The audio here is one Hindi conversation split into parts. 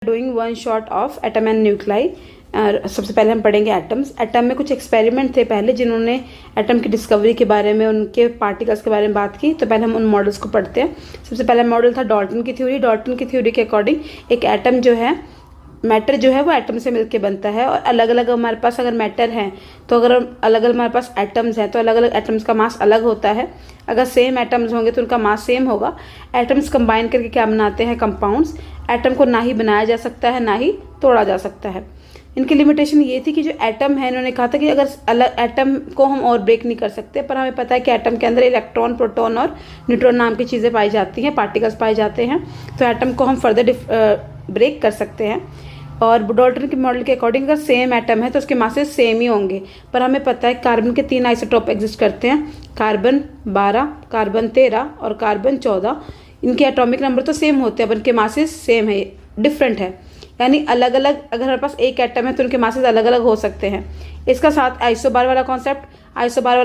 Doing one shot of atom and nuclei. सबसे पहले हम पढ़ेंगे एटम्स। एटम में कुछ एक्सपेरिमेंट थे पहले जिन्होंने एटम की डिस्कवरी के बारे में, उनके पार्टिकल्स के बारे में बात की। तो पहले हम उन मॉडल्स को पढ़ते हैं। सबसे पहला मॉडल था डॉल्टन की थ्योरी। डॉल्टन की थ्योरी के अकॉर्डिंग एक एटम जो है, मैटर जो है वो एटम से मिलकर बनता है, और अलग अलग हमारे पास अगर मैटर है तो अगर अलग अलग हमारे पास एटम्स हैं तो अलग अलग एटम्स का मास अलग होता है। अगर सेम एटम्स होंगे तो उनका मास सेम होगा। एटम्स कंबाइन करके क्या बनाते हैं? कंपाउंड्स। एटम को ना ही बनाया जा सकता है ना ही तोड़ा जा सकता है। इनकी लिमिटेशन ये थी कि जो एटम है, इन्होंने कहा था कि अगर अलग एटम को हम और ब्रेक नहीं कर सकते, पर हमें पता है कि एटम के अंदर इलेक्ट्रॉन, प्रोटॉन और न्यूट्रॉन नाम की चीज़ें पाई जाती हैं, पार्टिकल्स पाए जाते हैं। तो एटम को हम फर्दर ब्रेक कर सकते हैं। और डॉल्टन के मॉडल के अकॉर्डिंग अगर सेम एटम है तो उसके मासेस सेम ही होंगे। पर हमें पता है कार्बन के 3 आइसोटोप एग्जिस्ट करते हैं, कार्बन 12, कार्बन 13 और कार्बन 14। इनके एटॉमिक नंबर तो सेम होते हैं पर इनके मासेस सेम है, डिफरेंट है। यानी अलग अलग अगर हमारे पास एक एटम है तो उनके मासेस अलग अलग हो सकते हैं। इसका साथ आइसोबार वाला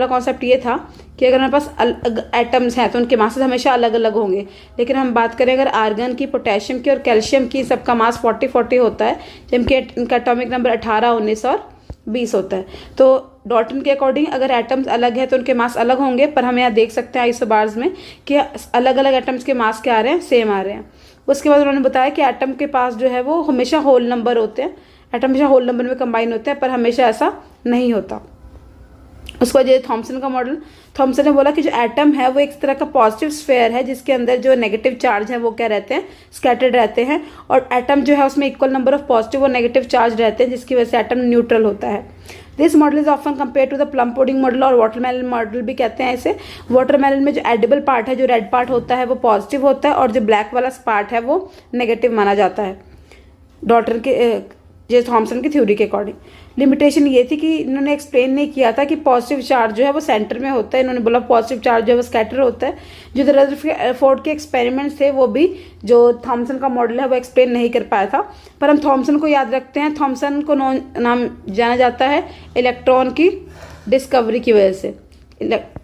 कॉन्सेप्ट ये था कि अगर हमारे पास एटम्स हैं तो उनके मासेस हमेशा अलग अलग होंगे। लेकिन हम बात करें अगर आर्गन की, पोटेशियम की और कैल्शियम की, सबका मास 40-40 होता है, जबकि इनका एटॉमिक नंबर 18, 19 और 20 होता है। तो डॉल्टन के अकॉर्डिंग अगर एटम्स अलग है तो उनके मास अलग होंगे, पर हम यहाँ देख सकते हैं आइसोबार्स में कि अलग अलग एटम्स के मास क्या आ रहे हैं? सेम आ रहे हैं। उसके बाद उन्होंने बताया कि एटम के पास जो है वो हमेशा होल नंबर होते हैं, एटम हमेशा होल नंबर में कंबाइन होते हैं, पर हमेशा ऐसा नहीं होता। उसके बाद ये थॉमसन का मॉडल। थॉमसन ने बोला कि जो एटम है वो एक तरह का पॉजिटिव स्फेयर है जिसके अंदर जो नेगेटिव चार्ज है वो क्या रहते हैं? स्कैटर्ड रहते हैं। और एटम जो है उसमें इक्वल नंबर ऑफ पॉजिटिव और नेगेटिव चार्ज रहते हैं, जिसकी वजह से एटम न्यूट्रल होता है। This model is often compare to the plum pudding model, और वाटरमेलन मॉडल भी कहते हैं इसे। वाटरमेलन में जो एडिबल पार्ट है, जो रेड पार्ट होता है वो पॉजिटिव होता है, और जो ब्लैक वाला पार्ट है वो नेगेटिव माना जाता है डॉल्टन के जे थॉमसन की थ्योरी के अकॉर्डिंग। लिमिटेशन ये थी कि इन्होंने एक्सप्लेन नहीं किया था कि पॉजिटिव चार्ज जो है वो सेंटर में होता है। इन्होंने बोला पॉजिटिव चार्ज जो है वो स्कैटर होता है। जो रदरफोर्ड के एक्सपेरिमेंट्स थे वो भी जो थॉमसन का मॉडल है वो एक्सप्लेन नहीं कर पाया था। पर हम थॉमसन को याद रखते हैं। थॉमसन को नाम जाना जाता है इलेक्ट्रॉन की डिस्कवरी की वजह से।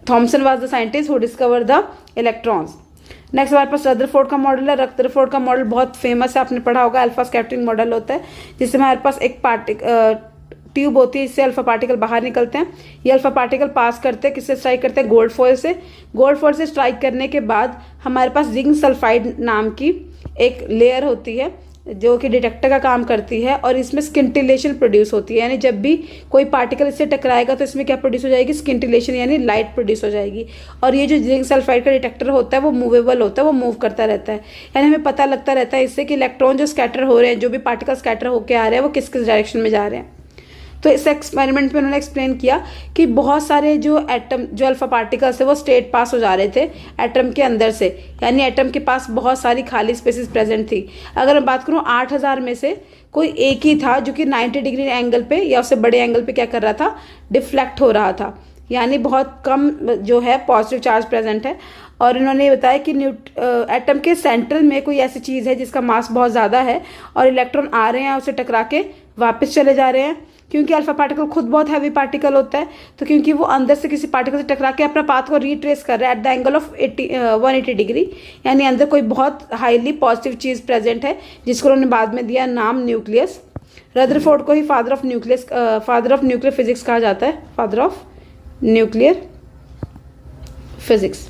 Thomson was the scientist who discover the electrons. Next हमारे पास रदरफोर्ड का मॉडल है। रदरफोर्ड का मॉडल बहुत फेमस है, आपने पढ़ा होगा। अल्फा स्कैटरिंग मॉडल होता है जिसमें हमारे पास एक ट्यूब होती है, इससे अल्फा पार्टिकल बाहर निकलते हैं। ये अल्फा पार्टिकल पास करते हैं, किससे स्ट्राइक करते हैं? गोल्ड फॉइल से। गोल्ड फॉइल से स्ट्राइक करने के बाद हमारे पास जिंक सल्फाइड नाम की एक लेयर होती है जो कि डिटेक्टर का काम करती है, और इसमें स्किंटिलेशन प्रोड्यूस होती है। यानी जब भी कोई पार्टिकल इससे टकराएगा तो इसमें क्या प्रोड्यूस हो जाएगी? स्किंटिलेशन, यानी लाइट प्रोड्यूस हो जाएगी। और ये जो जिंक सल्फाइड का डिटेक्टर होता है वो मूवेबल होता है, वो मूव करता रहता है। यानी हमें पता लगता रहता है इससे कि इलेक्ट्रॉन जो स्कैटर हो रहे हैं, जो भी पार्टिकल स्कैटर होकर आ रहे हैं वो किस किस डायरेक्शन में जा रहे हैं। तो इस एक्सपेरिमेंट में उन्होंने एक्सप्लेन किया कि बहुत सारे जो एटम, जो अल्फा पार्टिकल्स है वो स्टेट पास हो जा रहे थे एटम के अंदर से। यानी एटम के पास बहुत सारी खाली स्पेसेस प्रेजेंट थी। अगर मैं बात करूँ 8000 में से कोई एक ही था जो कि 90 डिग्री एंगल पे या उससे बड़े एंगल पे क्या कर रहा था? डिफ्लेक्ट हो रहा था। यानी बहुत कम जो है पॉजिटिव चार्ज प्रेजेंट है। और इन्होंने ये बताया कि एटम के सेंट्रल में कोई ऐसी चीज़ है जिसका मास बहुत ज़्यादा है और इलेक्ट्रॉन आ रहे हैं उसे टकरा के वापस चले जा रहे हैं, क्योंकि अल्फा पार्टिकल खुद बहुत हैवी पार्टिकल होता है। तो क्योंकि वो अंदर से किसी पार्टिकल से टकरा के अपना पाथ को रिट्रेस कर रहा है at the angle of 180 degree, यानी अंदर कोई बहुत हाईली पॉजिटिव चीज़ प्रेजेंट है जिसको उन्होंने बाद में दिया नाम न्यूक्लियस। रदरफोर्ड को ही फादर ऑफ न्यूक्लियर फिजिक्स कहा जाता है, फादर ऑफ न्यूक्लियर फिजिक्स।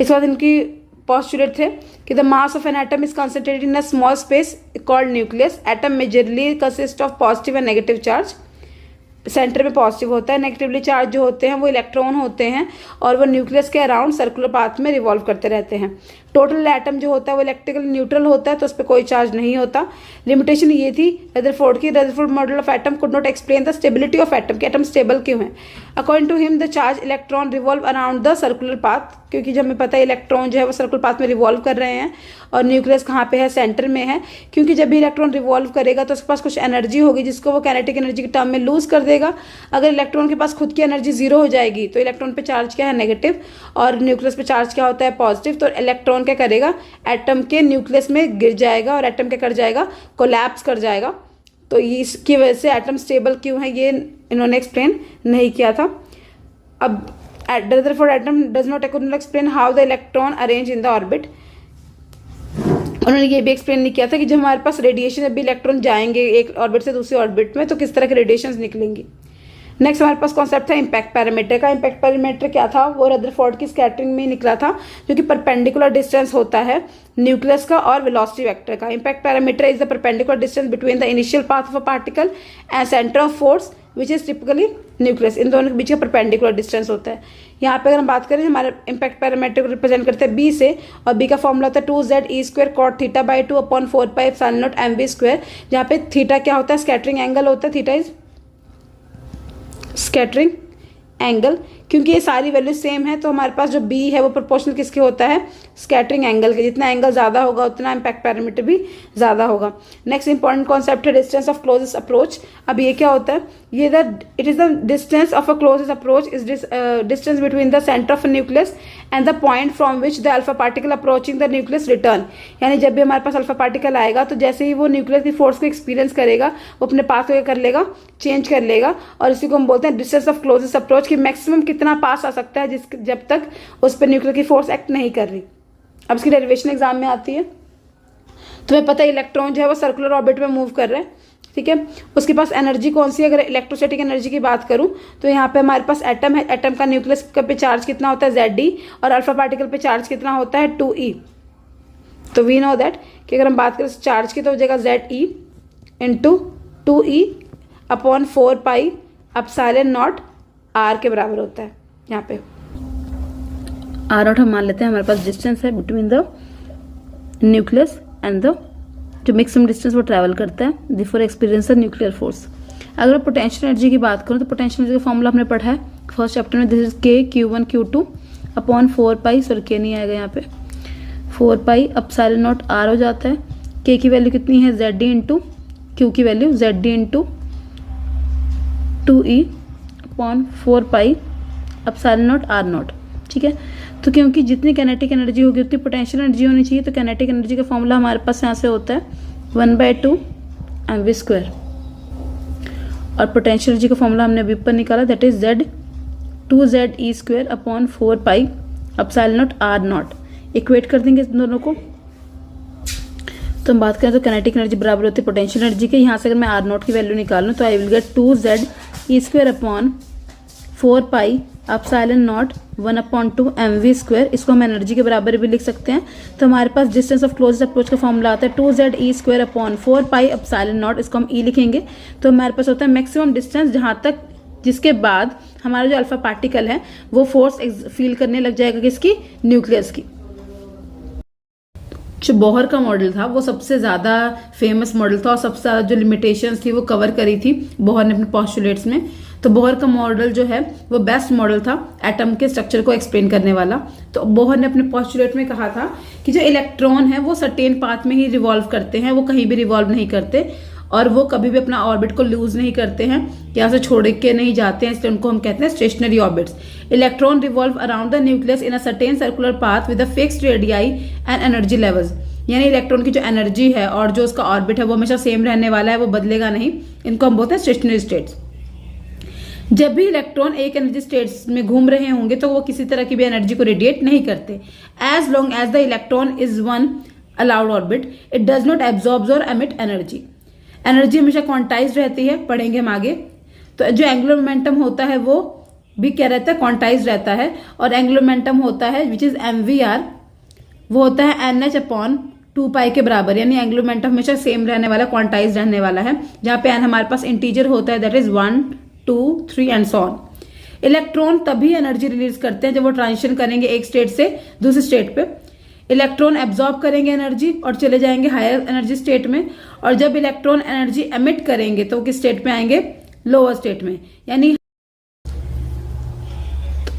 इसके बाद इनकी पोस्टुलेट थे कि the mass of an atom is concentrated in a small space called nucleus. Atom majorly consist of positive and negative charge. Centre में पॉजिटिव होता है, नेगेटिवली चार्ज जो होते हैं वो इलेक्ट्रॉन होते हैं और वो न्यूक्लियस के अराउंड सर्कुलर पाथ में रिवॉल्व करते रहते हैं। टोटल एटम जो होता है वो इलेक्ट्रिकली न्यूट्रल होता है, तो उस पर कोई चार्ज नहीं होता। लिमिटेशन ये थी रदरफोर्ड की, Rutherford model of atom could not explain the stability of atom, कि एटम स्टेबल क्यों है। According to him the charge electron revolve around the circular path, क्योंकि जब हमें पता है इलेक्ट्रॉन जो है वो सर्कुलर पाथ में रिवॉल्व कर रहे हैं और न्यूक्लियस कहाँ पे है? सेंटर में है। क्योंकि जब भी इलेक्ट्रॉन रिवॉल्व करेगा तो उसके पास कुछ एनर्जी होगी जिसको वो काइनेटिक एनर्जी के टर्म में लूज कर देगा। अगर इलेक्ट्रॉन के पास खुद की एनर्जी जीरो हो जाएगी तो इलेक्ट्रॉन पे चार्ज क्या है? नेगेटिव, और न्यूक्लियस पे चार्ज क्या होता है? पॉजिटिव। तो इलेक्ट्रॉन क्या करेगा? एटम के न्यूक्लियस में गिर जाएगा और एटम क्या कर जाएगा? कोलैप्स कर जाएगा। तो इसकी वजह से एटम स्टेबल क्यों है ये इन्होंने एक्सप्लेन नहीं किया था। अब Rutherford atom does not explain how the electron arrange in the orbit. उन्होंने ये भी एक्सप्लेन नहीं किया था कि जब हमारे पास रेडिएशन, जब भी इलेक्ट्रॉन जाएंगे एक ऑर्बिट से दूसरी ऑर्बिट में तो किस तरह के रेडिएशंस निकलेंगी। नेक्स्ट हमारे पास कॉन्सेप्ट था इम्पैक्ट पैरामीटर का। इम्पैक्ट पैरामीटर क्या था, वो रदरफोर्ड की स्कैटरिंग में निकला था, जो कि परपेंडिकुलर डिस्टेंस होता है न्यूक्लियस का और वेलोसिटी वेक्टर का। Impact parameter is the perpendicular distance between the initial path of a particle and centre of force which is typically nucleus. इन दोनों के बीच का परपेंडिकुलर डिस्टेंस होता है। यहाँ पे अगर हम बात करें हमारे इम्पैक्ट पैरामीटर को रिप्रेजेंट करते हैं बी से, और बी का फॉर्मूला होता है 2z² cot theta by 2 upon 4πε0 mv², जहाँ पे थीटा क्या होता है, स्कैटरिंग एंगल होता है। Theta is scattering angle. क्योंकि ये सारी वैल्यू सेम है तो हमारे पास जो बी है वो प्रोपोर्शनल किसके होता है, स्कैटरिंग एंगल के। जितना एंगल ज़्यादा होगा उतना इम्पैक्ट पैरामीटर भी ज़्यादा होगा। नेक्स्ट इंपॉर्टेंट कॉन्सेप्ट है डिस्टेंस ऑफ क्लोजेस्ट अप्रोच। अब ये क्या होता है, ये it is the distance of a closest approach is distance between the centre of a nucleus and the point from which the alpha particle approaching the nucleus return. यानी जब भी हमारे पास अल्फा पार्टिकल आएगा तो जैसे ही वो न्यूक्लियस की फोर्स को एक्सपीरियंस करेगा वो अपने पास कर लेगा, चेंज कर लेगा, और इसी को हम बोलते हैं डिस्टेंस ऑफ क्लोजेस्ट अप्रोच, कि मैक्सिमम कितना पास आ सकता है जब तक उस पर न्यूक्लियर की फोर्स एक्ट नहीं कर रही। अब इसकी डेरिवेशन एग्जाम में आती है। तुम्हें पता है इलेक्ट्रॉन जो है वो सर्कुलर ऑर्बिट में मूव कर रहा है, ठीक है। उसके पास एनर्जी कौन सी, अगर इलेक्ट्रोस्टैटिक एनर्जी की बात करूं तो यहाँ पे हमारे पास एटम है। एटम का न्यूक्लियस पे चार्ज कितना होता है, Zd, और अल्फा पार्टिकल पे चार्ज कितना होता है, 2e। तो वी नो दैट कि अगर हम बात करें चार्ज की तो हो जाएगा Ze into 2e upon 4πε0 r के बराबर होता है। यहाँ पे r0 हम मान लेते हैं हमारे पास डिस्टेंस है between the nucleus and the जो मैक्सिमम डिस्टेंस वो ट्रैवल करता है before experience the nuclear force. अगर पोटेंशियल एनर्जी की बात करूँ तो पोटेंशियल एनर्जी का फॉर्मूला हमने पढ़ा है फर्स्ट चैप्टर में। This is K Q1 upon 4π, sorry K नहीं आएगा यहाँ पे, 4πε0 r हो जाता है। K की वैल्यू कितनी है, Zd इंटू Q की value Zd into 2e upon 4πε0 r0, ठीक है। तो क्योंकि जितनी कैनेटिक एनर्जी होगी उतनी पोटेंशियल एनर्जी होनी चाहिए, तो कैनेटिक एनर्जी का फॉर्मूला हमारे पास यहाँ से होता है 1/2 mv², और पोटेंशियल एनर्जी का फॉर्मूला हमने अभी ऊपर निकाला, that is Z2ze² upon 4πε0 r0। Equate कर देंगे इन दोनों को तो हम बात करें तो कैनेटिक एनर्जी बराबर होती है पोटेंशियल एनर्जी के। यहाँ से अगर मैं r0 की वैल्यू निकालूँ तो I will gate 2ze² upon 4πε0 1/2 mv²। इसको हम एनर्जी के बराबर भी लिख सकते हैं। तो हमारे पास डिस्टेंस ऑफ क्लोजेस्ट अप्रोच का फॉर्मूला आता है 2ze² अपॉन 4πε0, इसको हम ई लिखेंगे। तो हमारे पास होता है मैक्सिमम डिस्टेंस जहाँ तक जिसके बाद हमारा जो अल्फा पार्टिकल है वो फोर्स फील करने लग जाएगा किसकी, न्यूक्लियस की। जो बोहर का मॉडल था वो सबसे ज़्यादा फेमस मॉडल था और सबसे ज़्यादा जो लिमिटेशंस थी वो कवर करी थी बोहर ने अपने पोस्टुलेट्स में। तो बोहर का मॉडल जो है वो बेस्ट मॉडल था एटम के स्ट्रक्चर को एक्सप्लेन करने वाला। तो बोहर ने अपने पोस्टुलेट में कहा था कि जो इलेक्ट्रॉन है वो सर्टेन पाथ में ही रिवॉल्व करते हैं, वो कहीं भी रिवॉल्व नहीं करते और वो कभी भी अपना ऑर्बिट को लूज नहीं करते हैं, यहाँ से छोड़ के नहीं जाते हैं, इसलिए उनको हम कहते हैं stationary orbits. Electron revolve around the nucleus in a certain circular path with a fixed radii and energy levels. यानी इलेक्ट्रॉन की जो एनर्जी है और जो उसका ऑर्बिट है वो हमेशा सेम रहने वाला है, वो बदलेगा नहीं। इनको हम बोलते हैं स्टेशनरी स्टेट्स। जब भी इलेक्ट्रॉन एक एनर्जी स्टेट्स में घूम रहे होंगे तो वो किसी तरह की भी एनर्जी को रेडिएट नहीं करते। As long as the electron is one allowed orbit it does not absorb और एमिट एनर्जी। एनर्जी हमेशा क्वांटाइज रहती है, पढ़ेंगे हम आगे। तो जो एंगुलर मोमेंटम होता है वो भी क्या रहता है, क्वांटाइज रहता है। और एंगुलर मोमेंटम होता है विच इज mvr, वो होता है nh अपॉन 2π के बराबर। यानी एंगुलर मोमेंटम हमेशा सेम रहने वाला, क्वांटाइज रहने वाला है। जहां पे n हमारे पास इंटीजर होता है, that is 1 2 3 and so on. Electron तभी एनर्जी रिलीज करते हैं जब वो ट्रांजिशन करेंगे एक स्टेट से दूसरी स्टेट पे। इलेक्ट्रॉन एब्जॉर्ब करेंगे एनर्जी और चले जाएंगे हायर एनर्जी स्टेट में, और जब इलेक्ट्रॉन एनर्जी एमिट करेंगे तो किस स्टेट में आएंगे, लोअर स्टेट में। यानी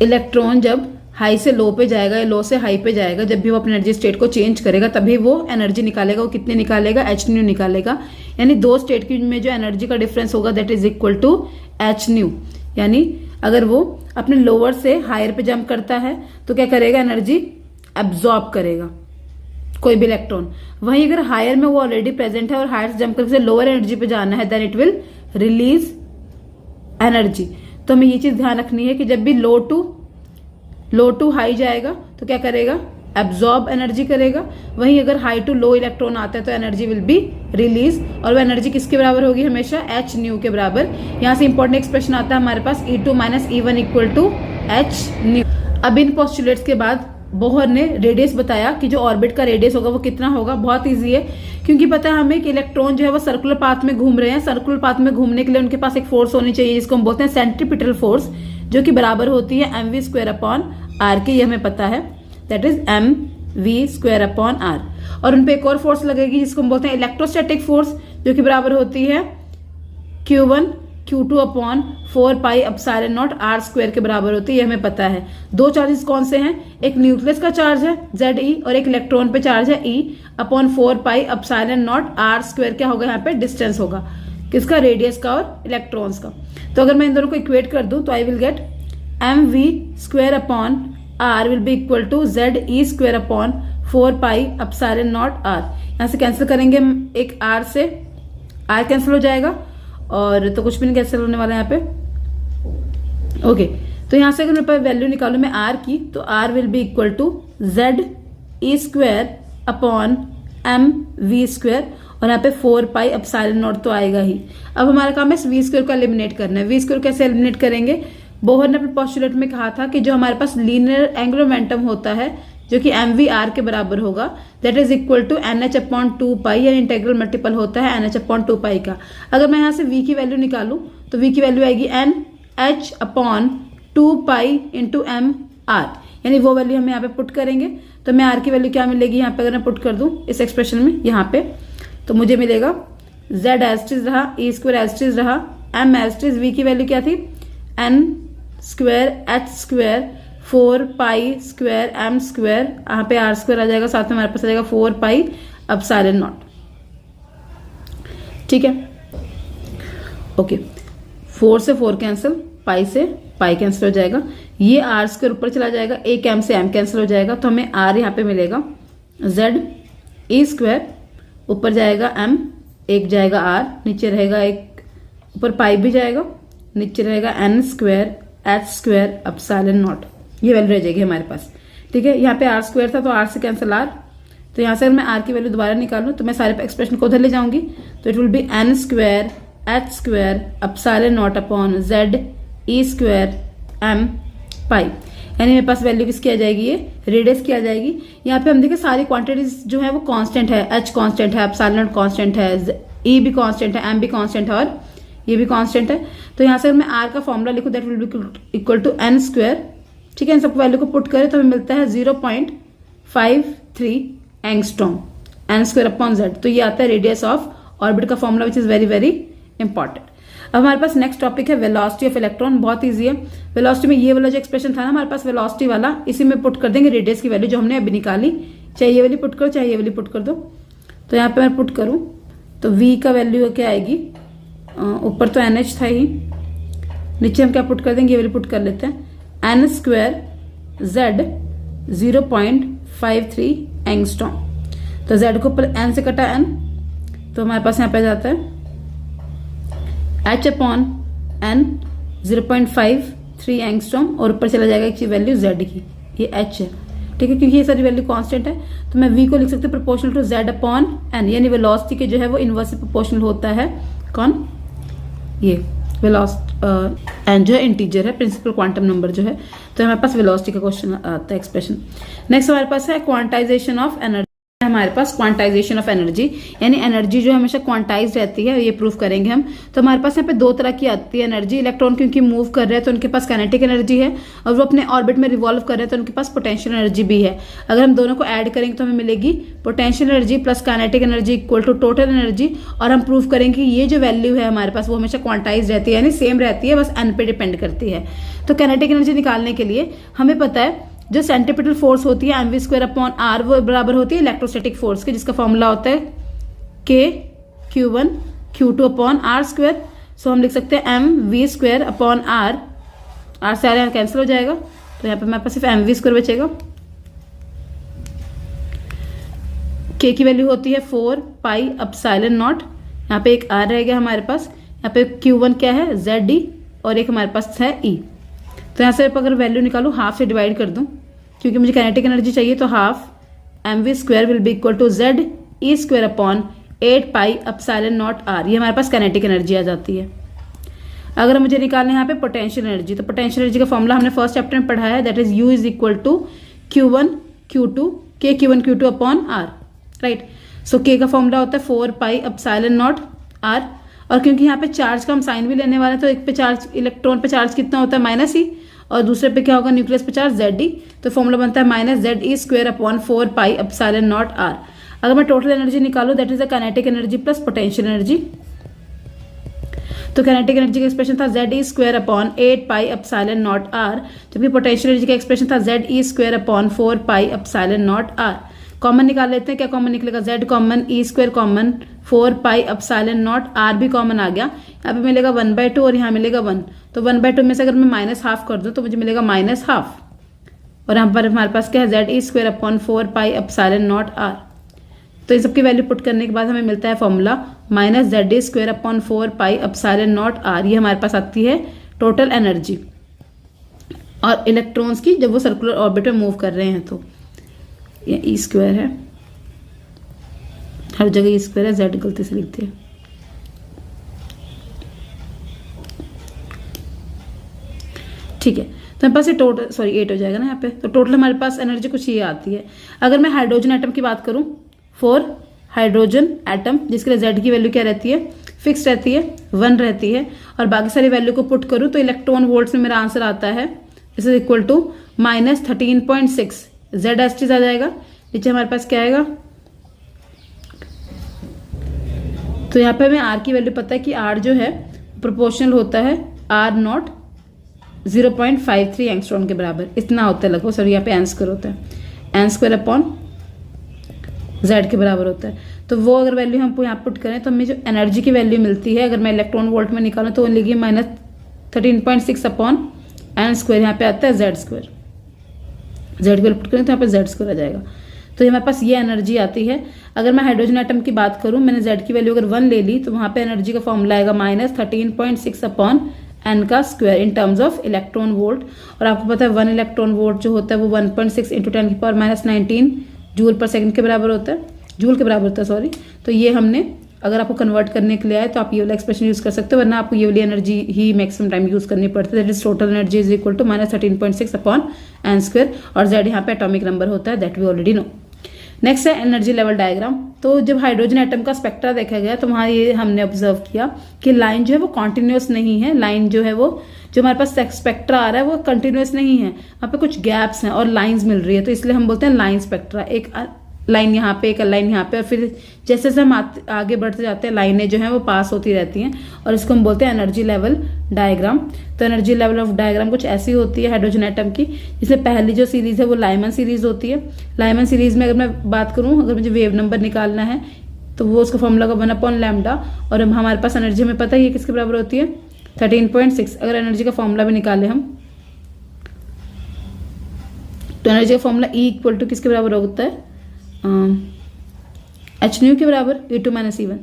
इलेक्ट्रॉन जब हाई से लो पे जाएगा या लो से हाई पे जाएगा, जब भी वो अपनी एनर्जी स्टेट को चेंज करेगा तभी वो एनर्जी निकालेगा। वो कितनी निकालेगा, hν निकालेगा। यानी दो स्टेट की में जो एनर्जी का डिफरेंस होगा that is equal to hν। यानी अगर वो अपने लोअर से हायर पे जंप करता है तो क्या करेगा, एनर्जी एब्जॉर्ब करेगा कोई भी इलेक्ट्रॉन। वहीं अगर हायर में वो ऑलरेडी प्रेजेंट है और हायर से जंप करके लोअर एनर्जी पे जाना है then it will release energy. तो हमें ये चीज ध्यान रखनी है कि जब भी लो टू हाई जाएगा तो क्या करेगा, एब्जॉर्ब एनर्जी करेगा, वहीं अगर हाई टू लो इलेक्ट्रॉन आता है तो एनर्जी विल बी रिलीज, और वो एनर्जी किसके बराबर होगी, हमेशा एच न्यू के बराबर। यहाँ से इंपॉर्टेंट एक्सप्रेशन आता है हमारे पास E2 minus E1 equal to h nu. अब इन पोस्टुलेट्स के बाद बोहर ने रेडियस बताया कि जो ऑर्बिट का रेडियस होगा वो कितना होगा। बहुत इजी है, क्योंकि पता है हमें कि इलेक्ट्रॉन जो है वो सर्कुलर पाथ में घूम रहे हैं। सर्कुलर पाथ में घूमने के लिए उनके पास एक फोर्स होनी चाहिए जिसको हम बोलते हैं सेंट्रीपिटल फोर्स, जो कि बराबर होती है mv² अपॉन आर के, ये हमें पता है, that is mv² upon are. और उनपे एक और फोर्स लगेगी जिसको हम बोलते हैं इलेक्ट्रोस्टैटिक फोर्स, जो कि बराबर होती है Q1 Q2 upon 4 pi epsilon not r² के बराबर होती है, ये हमें पता है। दो चार्जेस कौन से हैं, एक न्यूक्लियस का चार्ज है Ze और एक इलेक्ट्रॉन पे चार्ज है E upon 4 pi epsilon not r²। क्या होगा यहाँ पे, डिस्टेंस होगा किसका, रेडियस का और इलेक्ट्रॉन्स का। तो अगर मैं इन दोनों को इक्वेट कर दूं तो I will get mv² upon r will be equal to Ze² upon 4 pi epsilon naught r। यहाँ से कैंसिल करेंगे एक r से, r कैंसिल हो जाएगा और तो कुछ भी नहीं कैंसिल होने वाला है यहाँ पे। ओके, तो यहाँ से अगर मेरे पास वैल्यू निकालू मैं r की, तो r will be equal to Ze² upon mv², और यहाँ पे 4 पाई एप्सिलॉन नॉट तो आएगा ही। अब हमारा काम है इस v² को एलिमिनेट करना है। v² कैसे एलिमिनेट करेंगे, बोहर ने अपने पोस्टुलेट में कहा था कि जो हमारे पास लीनियर एंगुलर मोमेंटम होता है जो कि mv r के बराबर होगा, that is equal to nh upon 2 pi, या इंटेग्रल मल्टीपल होता है nh अपॉन 2 पाई का। अगर मैं यहाँ से v की वैल्यू निकालूं तो v की वैल्यू आएगी nh upon 2 pi into m r, यानी वो वैल्यू हम यहाँ पे पुट करेंगे। तो मैं r की वैल्यू क्या मिलेगी यहाँ पे, अगर मैं पुट कर दूं इस एक्सप्रेशन में यहाँ पे, तो मुझे मिलेगा z एज इज रहा, E² एज इज रहा, m एज इज, v की वैल्यू क्या थी n² h² 4 pi square m², यहाँ पे r² आ जाएगा, साथ में हमारे पास आ जाएगा 4 पाई एप्सिलॉन नॉट। ठीक है, ओके, 4 से 4 कैंसिल, पाई से पाई कैंसिल हो जाएगा, ये r² ऊपर चला जाएगा, एक m से m कैंसिल हो जाएगा, तो हमें r यहाँ पे मिलेगा Ze² ऊपर जाएगा m, एक जाएगा r, नीचे रहेगा एक, ऊपर पाई भी जाएगा, नीचे रहेगा n² h² एप्सिलॉन नॉट, ये वैल्यू रह जाएगी हमारे पास। ठीक है, यहाँ पे r² था तो r से कैंसिल r, तो यहाँ से अगर मैं r की वैल्यू दोबारा निकालूं तो मैं सारे एक्सप्रेशन को उधर ले जाऊंगी, तो it will be n² h² epsilon not upon Ze² m पाई, यानी मेरे पास वैल्यू किसकी आ जाएगी, ये रेडियस की आ जाएगी। यहाँ पे हम देखें सारी क्वांटिटीज जो है वो कांस्टेंट है, h कांस्टेंट है, एप्सिलॉन कांस्टेंट है, E भी कांस्टेंट है, m भी कांस्टेंट है और ये भी कांस्टेंट है। तो यहाँ से अगर मैं r का फॉर्मूला लिखूं that will be equal to n²। ठीक है, इन सब वैल्यू को पुट करें तो हमें मिलता है 0.53 एंगस्ट्रॉम n² अपॉन z। तो ये आता है रेडियस ऑफ ऑर्बिट का formula which is very very important. अब हमारे पास नेक्स्ट टॉपिक है वेलोसिटी ऑफ इलेक्ट्रॉन। बहुत इजी है, वेलोसिटी में ये वाला जो एक्सप्रेशन था ना हमारे पास वेलोसिटी वाला, इसी में पुट कर देंगे रेडियस की वैल्यू जो हमने अभी निकाली, चाहे ये वाली पुट करो चाहे ये वाली पुट कर दो। तो यहाँ पे मैं पुट करूं तो v का वैल्यू क्या आएगी, ऊपर तो NH था ही, नीचे हम क्या पुट कर देंगे, ये वाली पुट कर लेते हैं, n² Z 0.53 एंगस्ट्रॉम। तो Z को ऊपर n से कटा n, तो हमारे पास यहाँ पे जाता है h अपॉन n 0.53 एंगस्ट्रॉम, और ऊपर चला जाएगा एक वैल्यू Z की, ये h है। ठीक है, क्योंकि ये सारी वैल्यू कांस्टेंट है तो मैं v को लिख सकते हैं proportional to Z upon n, यानी वेलोसिटी के जो है वो इनवर्सली प्रोपोर्शनल होता है, कौन, ये वेलोसिटी एन जो है इंटीजर है, प्रिंसिपल क्वांटम नंबर जो है। तो हमारे पास वेलोसिटी का क्वेश्चन आता है एक्सप्रेशन। नेक्स्ट हमारे पास है क्वांटाइजेशन ऑफ एनर्जी। हमारे पास क्वांटाइजेशन ऑफ एनर्जी, यानी एनर्जी जो हमेशा क्वांटाइज रहती है, ये प्रूफ करेंगे हम। तो हमारे पास यहाँ पे दो तरह की आती है एनर्जी। इलेक्ट्रॉन क्योंकि मूव कर रहे हैं तो उनके पास काइनेटिक एनर्जी है, और वो अपने ऑर्बिट में रिवॉल्व कर रहे हैं तो उनके पास पोटेंशियल एनर्जी भी है। अगर हम दोनों को ऐड करेंगे तो हमें मिलेगी potential energy plus kinetic energy equal to total energy, और हम प्रूव करेंगे कि ये जो वैल्यू है हमारे पास वो हमेशा क्वांटाइज रहती है, यानी सेम रहती है, बस एन पे डिपेंड करती है। तो काइनेटिक एनर्जी निकालने के लिए हमें पता है जो सेंट्रीपिटल फोर्स होती है mv² अपॉन r, वो बराबर होती है इलेक्ट्रोस्टैटिक फोर्स के, जिसका फॉर्मूला होता है k Q1 अपॉन r²। सो हम लिख सकते हैं mv² अपॉन r, r से r कैंसिल हो जाएगा, तो यहाँ पे हमारे पास सिर्फ mv² बचेगा। k की वैल्यू होती है 4 पाई एप्सिलॉन नॉट, यहाँ पे एक r रहेगा हमारे पास, यहाँ पे Q1 क्या है Ze, और एक हमारे पास है E। तो यहाँ से अगर वैल्यू निकालू हाफ से डिवाइड कर दूं क्योंकि मुझे काइनेटिक एनर्जी चाहिए, तो half mv² will be equal to ZE² upon 8 pi epsilon naught r। ये हमारे पास काइनेटिक एनर्जी आ जाती है। अगर मुझे निकालना है यहाँ पे पोटेंशियल एनर्जी, तो पोटेंशियल एनर्जी का फॉर्मूला हमने फर्स्ट चैप्टर में पढ़ा है, that is U is equal to Q1 Q2 K Q1 Q2 upon R, right. So K का फॉर्मूला होता है 4 पाई एप्सिलॉन नॉट R, और क्योंकि यहाँ पे चार्ज का हम साइन भी लेने वाले हैं, तो एक पे चार्ज, इलेक्ट्रॉन पे चार्ज कितना होता है -e, और दूसरे पे क्या होगा, न्यूक्लियस पे चार्ज ZE, तो फॉर्मूला बनता है -ZE² upon 4 pi epsilon naught R। अगर मैं टोटल एनर्जी निकालूं, that is the kinetic energy plus potential energy, तो काइनेटिक एनर्जी का एक्सप्रेशन था ZE² upon 8 pi epsilon naught R, जबकि पोटेंशियल एनर्जी का एक्सप्रेशन था ZE² upon 4 pi epsilon naught R। Common निकाल लेते हैं, क्या कॉमन निकलेगा, Z common, E² common, 4 pi epsilon naught R भी कॉमन आ गया। यहाँ पे मिलेगा 1/2 और यहाँ मिलेगा 1, तो 1/2 में से अगर मैं -½ कर दूं तो मुझे मिलेगा -½ और यहाँ पर हमारे पास क्या है, ZE² upon 4 pi epsilon naught R। तो इन सबकी वैल्यू पुट करने के बाद हमें मिलता है formula -ZE² upon 4 pi epsilon naught R। ये हमारे पास आती है टोटल एनर्जी, और इलेक्ट्रॉन्स की जब वो सर्कुलर ऑर्बिट में मूव कर रहे हैं, तो ये E² है, हर जगह E² है, Z गलती से लिख दिया। ठीक है, तो मेरे पास ये टोटल 8 हो जाएगा ना यहाँ पे, तो टोटल हमारे पास एनर्जी कुछ ये आती है। अगर मैं हाइड्रोजन एटम की बात करूं, 4 हाइड्रोजन एटम, जिसके लिए Z की वैल्यू क्या रहती है, फिक्स रहती है, 1 रहती है, और बाकी सारी वैल्यू को पुट करूं तो इलेक्ट्रॉन वोल्ट्स में मेरा आंसर आता है, this is equal to -13.6 ZST आ जाएगा। नीचे हमारे पास क्या आएगा, तो यहाँ पे हमें R की वैल्यू पता है कि R जो है प्रोपोर्शनल होता है R0 0.53 एंगस्ट्रॉम के बराबर, इतना होता है लगभग, सॉरी यहाँ पे n² होता है, n² अपॉन Z के बराबर होता है। तो वो अगर वैल्यू हम यहाँ पुट करें तो हमें जो एनर्जी की वैल्यू मिलती है, अगर मैं इलेक्ट्रॉन वोल्ट में निकालूं तो वो लिखी -13.6 अपॉन n², यहाँ पे आता है Z², Z की वैल्यू पुट करें तो यहाँ पे Z² आ जाएगा। तो हमारे पास ये एनर्जी आती है। अगर मैं हाइड्रोजन एटम की बात करूं, मैंने Z की वैल्यू अगर 1 ले ली, तो वहां पे एनर्जी का फॉर्मूला आएगा -13.6 upon n² in terms of electron volt, और आपको पता है 1 इलेक्ट्रॉन वोल्ट जो होता है वो 1.6 × 10⁻⁻19 जूल पर सेकंड के बराबर होता है, जूल के बराबर होता है, सॉरी। तो ये हमने, अगर आपको कन्वर्ट करने के लिए आए तो आप ये वाला एक्सप्रेशन यूज कर सकते हो, वरना आपको ये वाली एनर्जी ही मैक्सिमम टाइम यूज करनी पड़ती है, that is total energy is equal to -13.6 upon n², और Z यहाँ पे एटॉमिक नंबर होता है, that we already know. Next है एनर्जी लेवल डायग्राम। तो जब हाइड्रोजन एटम का स्पेक्ट्रा देखा गया तो वहाँ ये हमने ऑब्जर्व किया कि लाइन जो है वो कॉन्टिन्यूस नहीं है, लाइन जो है वो, जो हमारे पास स्पेक्ट्रा आ रहा है वो कंटिन्यूस नहीं है, वहाँ पे कुछ गैप्स हैं और लाइंस मिल रही है, तो इसलिए हम बोलते हैं लाइन स्पेक्ट्रा। एक लाइन यहाँ पे, एक लाइन यहाँ पे, और फिर जैसे जैसे हम आगे बढ़ते जाते हैं लाइनें जो हैं वो पास होती रहती हैं, और इसको हम बोलते हैं एनर्जी लेवल डायग्राम। तो एनर्जी लेवल ऑफ डायग्राम कुछ ऐसी होती है हाइड्रोजन एटम की, जिसमें पहली जो सीरीज है वो लाइमन सीरीज होती है। लाइमन सीरीज में अगर मैं बात करूँ, अगर मुझे वेव नंबर निकालना है तो वो उसका फॉर्मूला का 1/λ, और हमारे पास एनर्जी हमें पता है ये किसके बराबर होती है, 13.6। अगर एनर्जी का फॉर्मूला भी निकाले हम, तो एनर्जी का फॉर्मूला E इक्वल टू किसके बराबर होता है, h⁻ के बराबर E2 - E1।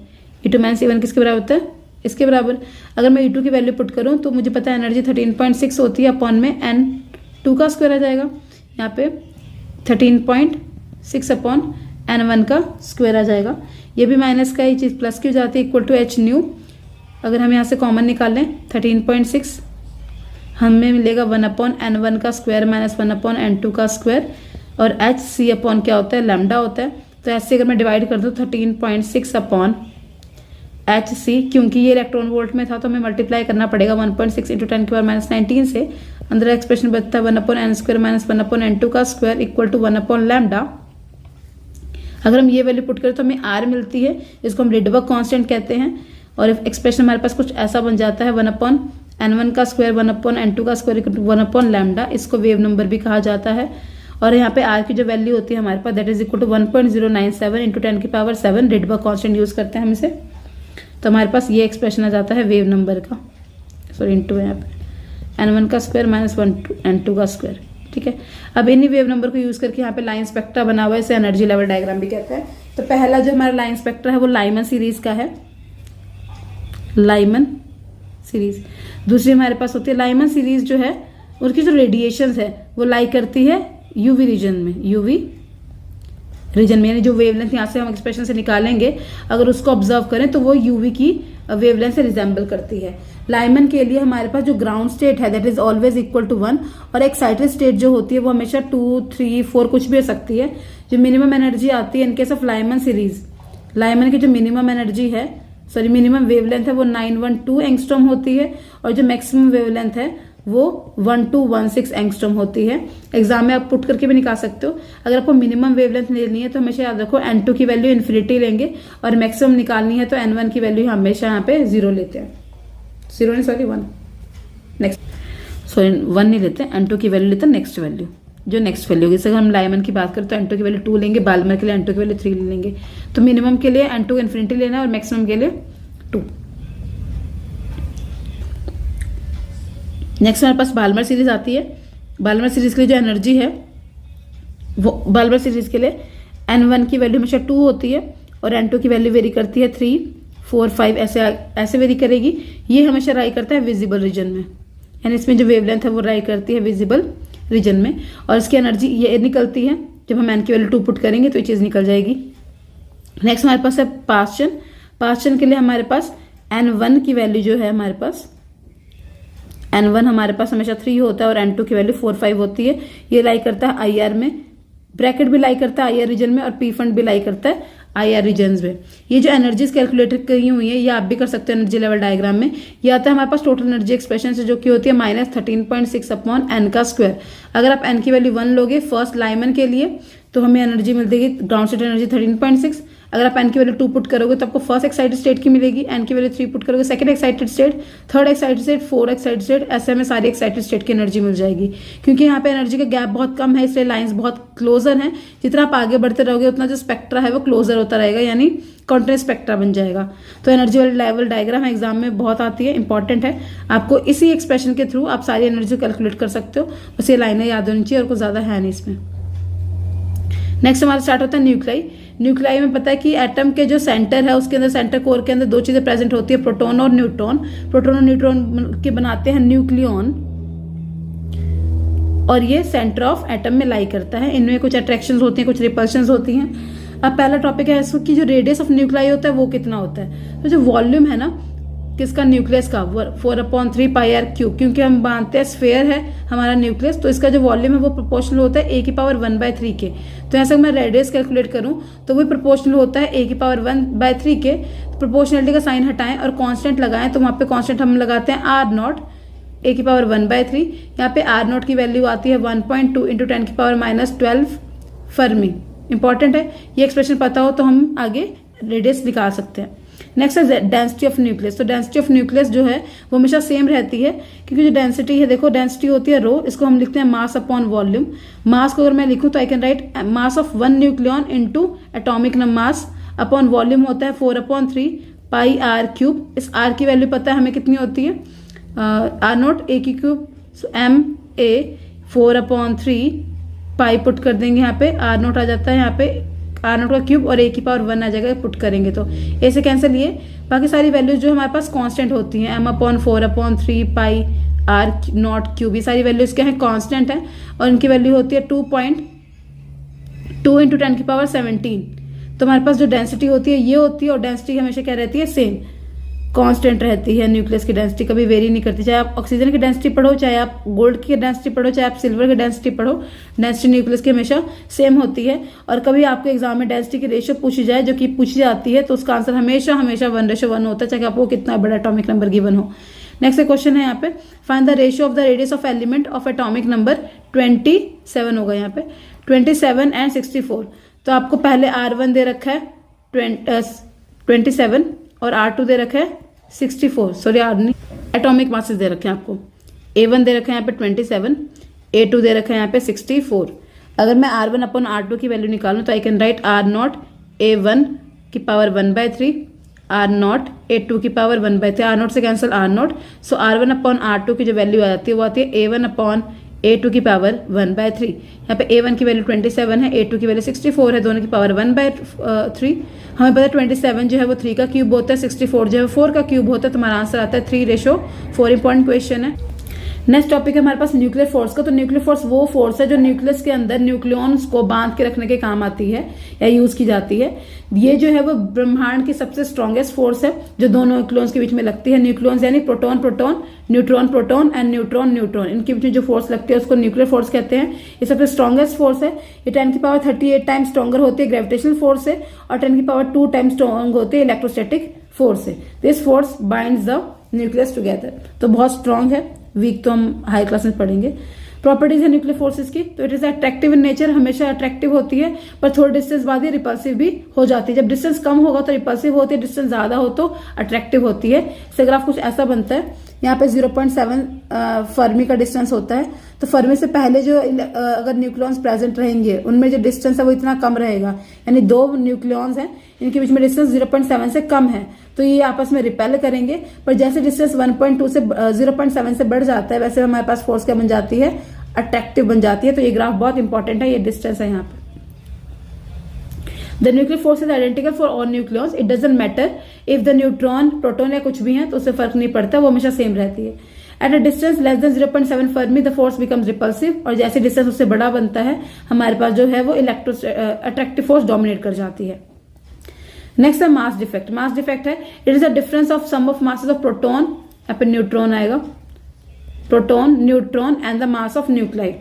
E2 - E1 किसके बराबर होता है, इसके बराबर। अगर मैं E2 की वैल्यू पुट करूं तो मुझे पता है एनर्जी 13.6 होती है, अपॉन में n2 का स्क्वायर आ जाएगा, यहाँ पे 13.6 अपॉन n1 का स्क्वायर आ जाएगा। ये भी माइनस का ही चीज प्लस की हो जाती है, इक्वल टू h⁻। अगर हम यहाँ से कॉमन निकाल लें 13.6, हमें मिलेगा 1/n1 का स्क्वायर माइनस 1/n2 का स्क्वायर, और एच सी अपॉन क्या होता है, लैम्डा होता है। तो ऐसे अगर मैं डिवाइड कर दूँ 13.6 अपॉन एच सी, क्योंकि ये इलेक्ट्रॉन वोल्ट में था तो हमें मल्टीप्लाई करना पड़ेगा 1.6 × 10⁻⁻19 से। अंदर एक्सप्रेशन बचता है 1/n² माइनस 1/n2 का स्क्वायर इक्वल टू 1/λ। अगर हम ये वैल्यू पुट करें तो हमें आर मिलती है, इसको हम रिडबर्ग कांस्टेंट कहते हैं, और एक्सप्रेशन हमारे पास कुछ ऐसा बन जाता है 1/n1 का स्क्वायर 1/n2 का स्क्वायर इक्वल टू 1/λ। इसको वेव नंबर भी कहा जाता है। और यहाँ पे आर की जो वैल्यू होती है हमारे पास, that is equal to 1.097 × 10⁻7 Rydberg constant use करते हैं हम इसे। तो हमारे पास ये एक्सप्रेशन आ जाता है वेव नंबर का, सॉरी इंटू यहाँ पे n1 का स्क्वायर माइनस n2 का स्क्वायर। ठीक है, अब इन्हीं वेव नंबर को यूज करके यहाँ पे लाइन स्पेक्ट्रा बना हुआ है, इसे एनर्जी लेवल डायग्राम भी कहते हैं। तो पहला जो हमारा लाइन स्पेक्ट्रा है वो लाइमन सीरीज का है, लाइमन सीरीज। दूसरी हमारे पास होती है लाइमन सीरीज जो है उसकी जो रेडिएशन है वो लाई करती है यूवी रीजन में, यूवी रीजन में, यानी जो वेवलेंथ यहाँ से हम एक्सप्रेशन से निकालेंगे अगर उसको ऑब्जर्व करें तो वो यूवी की वेवलेंथ से रिजेंबल करती है। लाइमन के लिए हमारे पास जो ग्राउंड स्टेट है that is always equal to 1 और एक्साइटेड स्टेट जो होती है वो हमेशा 2, 3, 4 कुछ भी हो सकती है। जो मिनिमम एनर्जी आती है in case of Lyman series, Lyman की जो मिनिमम एनर्जी है, सॉरी मिनिमम वेवलेंथ है वो 912 एंगस्ट्रॉम होती है और जो मैक्सिमम वेवलेंथ है वो 1216 एंगस्ट्रॉम होती है। एग्जाम में आप पुट करके भी निकाल सकते हो। अगर आपको मिनिमम वेवलेंथ लेनी है तो हमेशा याद रखो N2 की वैल्यू इन्फिनिटी लेंगे और मैक्सिमम निकालनी है तो N1 की वैल्यू हमेशा यहाँ पे 0 लेते हैं, 0 नहीं सॉरी 1, नेक्स्ट सॉरी 1 नहीं लेते, N2 की वैल्यू लेते हैं नेक्स्ट वैल्यू, जो नेक्स्ट वैल्यू होगी। जैसे अगर हम लाइमन की बात करें तो N2 की वैल्यू 2 लेंगे, बाल्मर के लिए N2 की वैल्यू 3 ले लेंगे। तो मिनिमम के लिए N2 इन्फिनिटी लेना है और मैक्सिमम के लिए 2। नेक्स्ट हमारे पास बाल्मर सीरीज आती है। बाल्मर सीरीज के लिए जो एनर्जी है वो बाल्मर सीरीज के लिए N1 की वैल्यू हमेशा 2 होती है और N2 की वैल्यू वेरी करती है 3, 4, 5 ऐसे वेरी करेगी। ये हमेशा राई करता है विजिबल रीजन में, यानी इसमें जो वेवलेंथ है वो राई करती है विजिबल रीजन में और इसकी एनर्जी ये निकलती है जब हम N की वैल्यू 2 पुट करेंगे तो ये चीज निकल जाएगी। नेक्स्ट हमारे पास है पास्चन। पास्चन के लिए हमारे पास N1 की वैल्यू जो है हमारे पास N1 हमारे पास हमेशा 3 होता है और N2 की वैल्यू 4, 5 होती है। ये लाई करता है IR में, ब्रैकेट भी लाई करता है IR रीजन में और P फंड भी लाई करता है IR रीजन में। ये जो एनर्जीज कैलकुलेट करी हुई है ये आप भी कर सकते हो एनर्जी लेवल डायग्राम में। ये आता है हमारे पास टोटल एनर्जी एक्सप्रेशन से जो कि होती है -13.6 अपॉन N का स्क्वायर। अगर आप N की वैल्यू 1 लोगे फर्स्ट लाइमन के लिए तो हमें एनर्जी मिलेगी ग्राउंड स्टेट एनर्जी 13.6। अगर आप N की वैल्यू 2 पुट करोगे तो आपको फर्स्ट एक्साइटेड स्टेट की मिलेगी, N की वैल्यू 3 पुट करोगे second excited state, third excited state, fourth excited state, ऐसे में सारी एक्साइटेड स्टेट की एनर्जी मिल जाएगी। क्योंकि यहाँ पे एनर्जी का गैप बहुत कम है इसलिए लाइंस बहुत क्लोजर हैं। जितना आप आगे बढ़ते रहोगे उतना जो स्पेक्ट्रा है वो क्लोजर होता रहेगा, यानी कॉन्टिन्यूस स्पेक्ट्रा बन जाएगा। तो एनर्जी लेवल डायग्राम एग्जाम में बहुत आती है, इंपॉर्टेंट है। आपको इसी एक्सप्रेशन के थ्रू आप सारी एनर्जी कैलकुलेट कर सकते हो, बस ये लाइनें याद होनी चाहिए और कुछ ज्यादा है नहीं इसमें। नेक्स्ट हमारा स्टार्ट होता है न्यूक्लियाई। न्यूक्लियाई में पता है कि एटम के जो सेंटर है उसके अंदर सेंटर कोर के अंदर 2 चीजें प्रेजेंट होती है, प्रोटॉन और न्यूट्रॉन। प्रोटॉन और न्यूट्रॉन के बनाते हैं न्यूक्लियॉन और ये सेंटर ऑफ एटम में लाई करता है। इनमें कुछ अट्रैक्शंस होती हैं, कुछ रिपल्शंस होती हैं। अब पहला टॉपिक है इसकी जो रेडियस ऑफ न्यूक्लियाई होता है वो कितना होता है। तो जो वॉल्यूम है ना किसका, न्यूक्लियस का, 4/3 πr क्यूब, क्योंकि हम मानते हैं स्फेयर है हमारा न्यूक्लियस तो इसका जो वॉल्यूम है वो प्रोपोर्शनल होता है A⁻1/3 के। तो ऐसे मैं रेडियस कैलकुलेट करूं तो वो प्रोपोर्शनल होता है A⁻1/3 के। प्रोपोर्शनलिटी का साइन हटाएं और कांस्टेंट लगाएं तो वहां पे कांस्टेंट हम लगाते हैं R0 A⁻1/3। यहाँ पे R0 की वैल्यू आती है 1.2 × 10⁻−12 फर्मी। इंपॉर्टेंट है, ये एक्सप्रेशन पता हो तो हम आगे रेडियस निकाल सकते हैं। नेक्स्ट है डेंसिटी ऑफ न्यूक्लियस। तो डेंसिटी ऑफ न्यूक्लियस जो है वो हमेशा सेम रहती है, क्योंकि जो डेंसिटी है देखो डेंसिटी होती है रो, इसको हम लिखते हैं मास अपॉन वॉल्यूम। मास को अगर मैं लिखूं तो I can write mass of 1 nucleon into atomic mass upon volume होता है 4/3 πr³। इस r की वैल्यू पता है हमें कितनी होती है, R0 A³ ma 4/3 पाई पुट कर देंगे, यहाँ पे R0 आ जाता है, यहाँ पे R0 का क्यूब और A⁻1 आ जाएगा पुट करेंगे तो ए से कैंसिल। ये बाकी सारी वैल्यूज जो हमारे पास कांस्टेंट होती हैं m/4/3 πr0 क्यूब, ये सारी वैल्यूज क्या है, कांस्टेंट है और इनकी वैल्यू होती है 2.2 × 10⁻17। तो हमारे पास जो डेंसिटी होती है ये होती है और डेंसिटी हमेशा क्या रहती है, सेम कांस्टेंट रहती है। न्यूक्लियस की डेंसिटी कभी वेरी नहीं करती, चाहे आप ऑक्सीजन की डेंसिटी पढ़ो, चाहे आप गोल्ड की डेंसिटी पढ़ो, चाहे आप सिल्वर की डेंसिटी पढ़ो, डेंसिटी न्यूक्लियस की हमेशा सेम होती है। और कभी आपको एग्जाम में डेंसिटी की रेशियो पूछी जाए जो कि पूछी जाती है तो उसका आंसर हमेशा 1:1 होता है, चाहे आपको कितना बड़ा एटॉमिक नंबर गिवन हो। नेक्स्ट क्वेश्चन है यहाँ पे find the ratio of the radius of element of atomic number 27 होगा यहाँ पे 27 एंड 64। तो आपको पहले R1 दे रखा है 27 और R2 दे रखा है 64, सॉरी R नहीं, एटॉमिक मासेस दे रखे हैं आपको। A1 दे रखा है यहाँ पे 27, A2 दे रखा है यहाँ पे 64। अगर मैं R1/R2 की वैल्यू निकालूं तो I can write R0 A1 की पावर 1/3 R0 A2 की पावर 1/3, R0 से कैंसिल R0, सो R1/R2 की जो वैल्यू आ जाती है वो आती है A1/A2 की पावर 1/3। यहाँ पे A1 की वैल्यू 27 है, A2 की वैल्यू 64 है, दोनों की पावर 1/3। हमें पता है 27 जो है वो 3 का क्यूब होता है, 64 जो है 4 का क्यूब होता है, तो हमारा आंसर आता है 3:4। इंपॉर्टेंट क्वेश्चन है। नेक्स्ट टॉपिक है हमारे पास न्यूक्लियर फोर्स का। तो न्यूक्लियर फोर्स वो फोर्स है जो न्यूक्लियस के अंदर न्यूक्लियॉन्स को बांध के रखने के काम आती है या यूज की जाती है। ये जो है वो ब्रह्मांड की सबसे स्ट्रॉन्गेस्ट फोर्स है जो दोनों न्यूक्लियॉन्स के बीच में लगती है। न्यूक्लियॉन्स यानी proton proton, neutron proton and neutron neutron, इनके बीच में जो फोर्स लगती है उसको न्यूक्लियर फोर्स कहते हैं। ये सबसे स्ट्रॉन्गेस्ट फोर्स है। ये 10⁻38 टाइम्स स्ट्रॉन्गर होती है ग्रेविटेशनल फोर्स से, और 10⁻2 टाइम्स स्ट्रॉन्ग होती है इलेक्ट्रोस्टैटिक फोर्स से। This force binds the nucleus together. तो बहुत स्ट्रॉन्ग है, वीक तो हम हाई क्लास में पढ़ेंगे। प्रॉपर्टीज है न्यूक्लियर फोर्सेस की, तो it is attractive in nature, हमेशा अट्रैक्टिव होती है, पर थोड़े डिस्टेंस बाद ही रिपल्सिव भी हो जाती है। जब डिस्टेंस कम होगा तो रिपल्सिव होती है, डिस्टेंस ज्यादा हो तो अट्रैक्टिव होती है। इसका ग्राफ कुछ ऐसा बनता है, यहाँ पे 0.7 फर्मी का डिस्टेंस होता है। तो फर्मी से पहले जो अगर न्यूक्लियॉन्स प्रेजेंट रहेंगे उनमें जो डिस्टेंस है वो इतना कम रहेगा, यानी दो न्यूक्लियॉन्स हैं इनके बीच में डिस्टेंस 0.7 से कम है, तो ये आपस में रिपेल करेंगे। पर जैसे डिस्टेंस 1.2 से 0.7 से बढ़ जाता है वैसे हमारे पास फोर्स क्या बन जाती है, अट्रैक्टिव बन जाती है। तो ये ग्राफ बहुत इंपॉर्टेंट है, ये डिस्टेंस है यहाँ पे। The nuclear force is identical for all nucleons, it doesn't matter if the neutron proton या कुछ भी है, तो उससे फर्क नहीं पड़ता, वो हमेशा सेम रहती है। At a distance less than 0.7 Fermi the force becomes repulsive, और जैसे डिस्टेंस उससे बड़ा बनता है हमारे पास जो है वो अट्रैक्टिव फोर्स डोमिनेट कर जाती है। नेक्स्ट है मास डिफेक्ट। मास डिफेक्ट है it is a difference of sum of masses of proton, यहाँ पे न्यूट्रॉन आएगा, proton neutron and the mass of nuclei.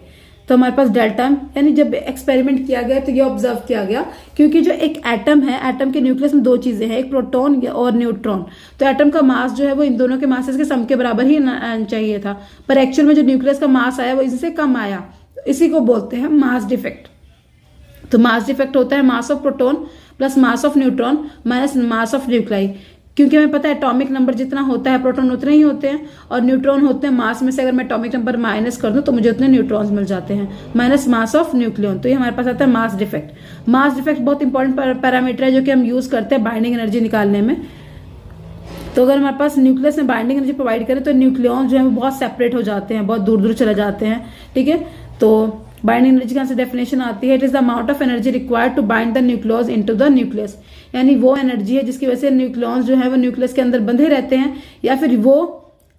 तो हमारे पास डेल्टा, यानी जब एक्सपेरिमेंट किया गया तो ये ऑब्जर्व किया गया, क्योंकि जो एक एटम है, एटम के न्यूक्लियस में दो चीजें हैं, एक प्रोटॉन और न्यूट्रॉन। तो एटम का मास जो है वो इन दोनों के मासेस के सम के बराबर ही चाहिए था, पर एक्चुअल में जो न्यूक्लियस का मास आया वो इससे कम आया, इसी को बोलते हैं मास डिफेक्ट। तो मास डिफेक्ट होता है मास of proton plus mass of neutron minus mass of nuclei, क्योंकि हमें पता है एटॉमिक नंबर जितना होता है प्रोटॉन उतने ही होते हैं, और न्यूट्रॉन होते हैं मास में से अगर मैं एटॉमिक नंबर माइनस कर दूं तो मुझे उतने न्यूट्रॉन्स मिल जाते हैं, माइनस मास ऑफ न्यूक्लियन। तो ये हमारे पास आता है मास डिफेक्ट। मास डिफेक्ट बहुत इंपॉर्टेंट पैरामीटर है जो कि हम यूज करते हैं बाइंडिंग एनर्जी निकालने में। तो अगर हमारे पास न्यूक्लियस में बाइंडिंग एनर्जी प्रोवाइड करें तो न्यूक्लियॉन्स जो है वो बहुत सेपरेट हो जाते हैं, बहुत दूर दूर चले जाते हैं, ठीक है। तो बाइंडिंग एनर्जी का डेफिनेशन आती है, it is the amount of energy required to bind the nucleus into the nucleus, यानी वो एनर्जी है जिसकी वजह से न्यूक्लियॉन्स जो है वो न्यूक्लियस के अंदर बंधे रहते हैं, या फिर वो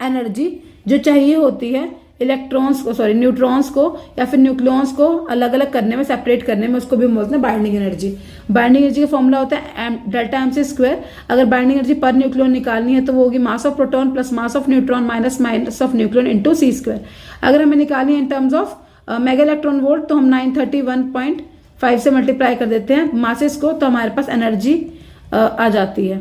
एनर्जी जो चाहिए होती है इलेक्ट्रॉन्स को, सॉरी न्यूट्रॉन्स को या फिर न्यूक्लियॉन्स को अलग अलग करने में, सेपरेट करने में, उसको भी बोलते हैं बाइंडिंग एनर्जी। बाइंडिंग एनर्जी का फॉर्मूला होता है डेल्टा एम सी स्क्वायर। अगर बाइंडिंग एनर्जी पर न्यूक्लियन निकालनी है तो वो होगी mass of proton plus mass of neutron minus mass of nucleon into C square. अगर हमें निकालनी है in terms of mega electron volt तो हम 931.5 से मल्टीप्लाई कर देते हैं मासेस को, तो हमारे पास एनर्जी आ जाती है।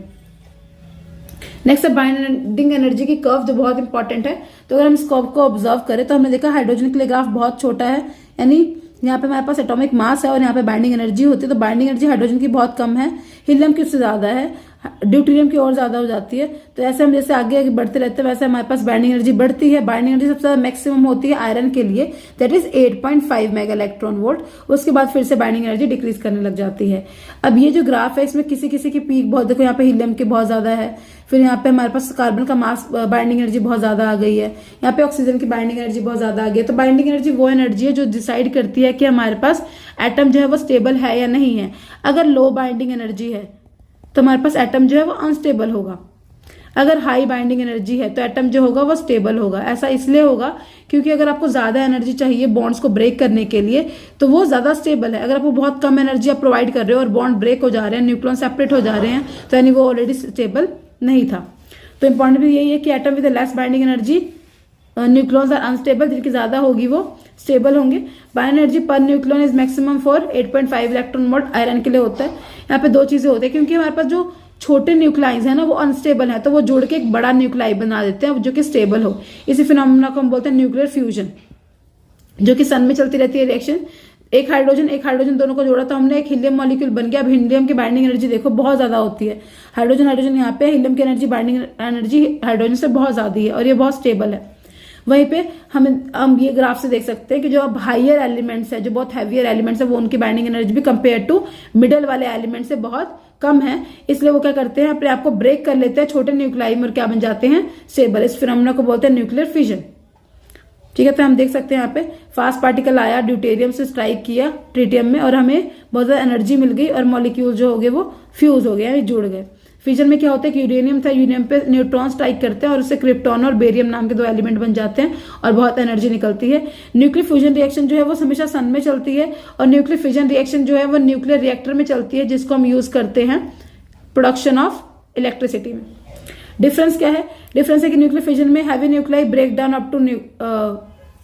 नेक्स्ट है बाइंडिंग एनर्जी की कर्व, जो बहुत इंपॉर्टेंट है। तो अगर हम इस कर्व को ऑब्जर्व करें तो हमने देखा हाइड्रोजन के लिए ग्राफ बहुत छोटा है, यानी यहाँ पे हमारे पास एटॉमिक मास है और यहाँ पे बाइंडिंग एनर्जी होती है। तो बाइंडिंग एनर्जी हाइड्रोजन की बहुत कम है, हीलियम की उससे ज्यादा है, ड्यूटेरियम की और ज्यादा हो जाती है। तो ऐसे हम जैसे आगे आगे बढ़ते रहते हैं वैसे हमारे पास बाइंडिंग एनर्जी बढ़ती है। बाइंडिंग एनर्जी सबसे ज्यादा मैक्सिमम होती है आयरन के लिए, that is 8.5 mega electron volt. उसके बाद फिर से बाइंडिंग एनर्जी डिक्रीज करने लग जाती है। अब ये जो ग्राफ है इसमें किसी किसी की पीक बहुत, देखो यहाँ पे हीलियम की बहुत ज्यादा है, फिर यहाँ पे हमारे पास कार्बन का मास बाइंडिंग एनर्जी बहुत ज्यादा आ गई है, यहाँ पे ऑक्सीजन की बाइंडिंग एनर्जी बहुत ज्यादा आ गई है। तो बाइंडिंग एनर्जी वो एनर्जी है जो डिसाइड करती है कि हमारे पास एटम जो है वो स्टेबल है या नहीं है। अगर लो बाइंडिंग एनर्जी है तो हमारे पास एटम जो है वो अनस्टेबल होगा, अगर हाई बाइंडिंग एनर्जी है तो एटम जो होगा वो स्टेबल होगा। ऐसा इसलिए होगा क्योंकि अगर आपको ज्यादा एनर्जी चाहिए बॉन्ड्स को ब्रेक करने के लिए तो वो ज्यादा स्टेबल है। अगर आपको बहुत कम एनर्जी आप प्रोवाइड कर रहे हो और बॉन्ड ब्रेक हो जा रहे हैं, न्यूक्लियन सेपरेट हो जा रहे हैं, तो यानी वो ऑलरेडी स्टेबल नहीं था। तो इंपॉर्टेंट भी यही है कि atom with less binding energy nucleons are unstable, जिनकी ज्यादा होगी वो स्टेबल होंगे। Binding energy per nucleon is maximum for 8.5 electron volt, iron के लिए होता है। यहाँ पे दो चीजें होती है, क्योंकि हमारे पास जो छोटे न्यूक्लाइज है ना वो अनस्टेबल है, तो वो जोड़ के एक बड़ा न्यूक्लाई बना देते हैं जो कि स्टेबल हो। इसी फिनोमेना को हम बोलते हैं न्यूक्लियर फ्यूजन, जो कि सन में चलती रहती है रिएक्शन। एक हाइड्रोजन दोनों को जोड़ा तो हमने एक हीलियम मॉलिक्यूल बन गया। अब हीलियम की बाइंडिंग एनर्जी देखो बहुत ज्यादा होती है, हाइड्रोजन यहाँ पे, हीलियम की एनर्जी बाइंडिंग एनर्जी हाइड्रोजन से बहुत ज्यादा है और ये बहुत स्टेबल है। वहीं पे हम ये ग्राफ से देख सकते हैं कि जो अब हाइयर एलिमेंट्स है, जो बहुत हैवियर एलिमेंट्स है, वो उनकी बाइंडिंग एनर्जी भी कंपेयर टू मिडल वाले एलिमेंट से बहुत कम है। इसलिए वो क्या करते हैं, अपने आप को ब्रेक कर लेते हैं छोटे न्यूक्लाई में और क्या बन जाते हैं, स्टेबल। इस फिनोमेना को बोलते हैं न्यूक्लियर फिजन, ठीक है। तो हम देख सकते हैं यहाँ पे फास्ट पार्टिकल आया, ड्यूटेरियम से स्ट्राइक किया ट्रिटियम में और हमें बहुत ज्यादा एनर्जी मिल गई और मॉलिक्यूल जो हो गए वो फ्यूज हो गए, जुड़ गए। फ्यूजन में क्या होता है कि यूरेनियम था, यूरेनियम पे न्यूट्रॉन स्ट्राइक करते हैं और उससे क्रिप्टॉन और बेरियम नाम के 2 एलिमेंट बन जाते हैं और बहुत एनर्जी निकलती है। न्यूक्लियर फ्यूजन रिएक्शन जो है वो हमेशा सन में चलती है और न्यूक्लियर फ्यूजन रिएक्शन जो है वो न्यूक्लियर रिएक्टर में चलती है, जिसको हम यूज करते हैं प्रोडक्शन ऑफ इलेक्ट्रिसिटी में। डिफरेंस क्या है? डिफरेंस है कि न्यूक्लियर फ्यूजन में heavy nuclei break down up to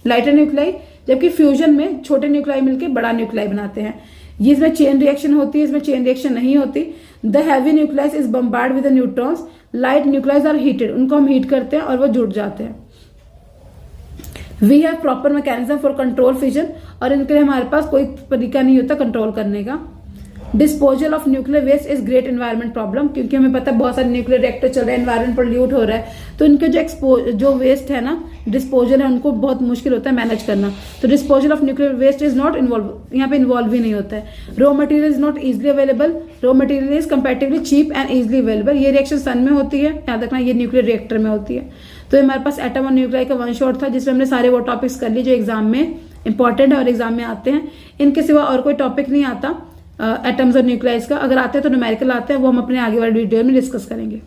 lighter nuclei, जबकि फ्यूजन में छोटे न्यूक्लाई मिलकर बड़ा न्यूक्लाई बनाते हैं। ये इसमें चेन रिएक्शन होती है, इसमें चेन रिएक्शन नहीं होती। The heavy nucleus is bombard with the neutrons, light nucleus are heated, उनको हम हीट करते हैं और वो जुड़ जाते हैं। We have proper mechanism for control fusion, और इनके लिए हमारे पास कोई तरीका नहीं होता कंट्रोल करने का। Disposal of nuclear waste is great environment problem, क्योंकि हमें पता है बहुत सारे न्यूक्लियर रिएक्टर चल रहे हैं, एनवायरमेंट पोल्यूट हो रहा है, तो इनके जो वेस्ट है ना, डिस्पोजल है, उनको बहुत मुश्किल होता है मैनेज करना। तो disposal of nuclear waste is not involve, यहाँ पे इन्वॉल्व ही नहीं होता है। Raw material is not easily available, raw material is comparatively cheap and easily available. ये रिएक्शन सन में होती है, याद रखना, ये न्यूक्लियर रिएक्टर में होती है। तो हमारे पास एटम और न्यूक्लियर का वन शॉट था, जिसमें हमने सारे वो टॉपिक्स कर लिए जो एग्जाम में इंपॉर्टेंट है और एग्जाम में आते हैं। इनके सिवा और कोई टॉपिक नहीं आता एटम्स और न्यूक्लियस का। अगर आते हैं तो न्यूमेरिकल आते हैं, वो हम अपने आगे वाले वीडियो में डिस्कस करेंगे।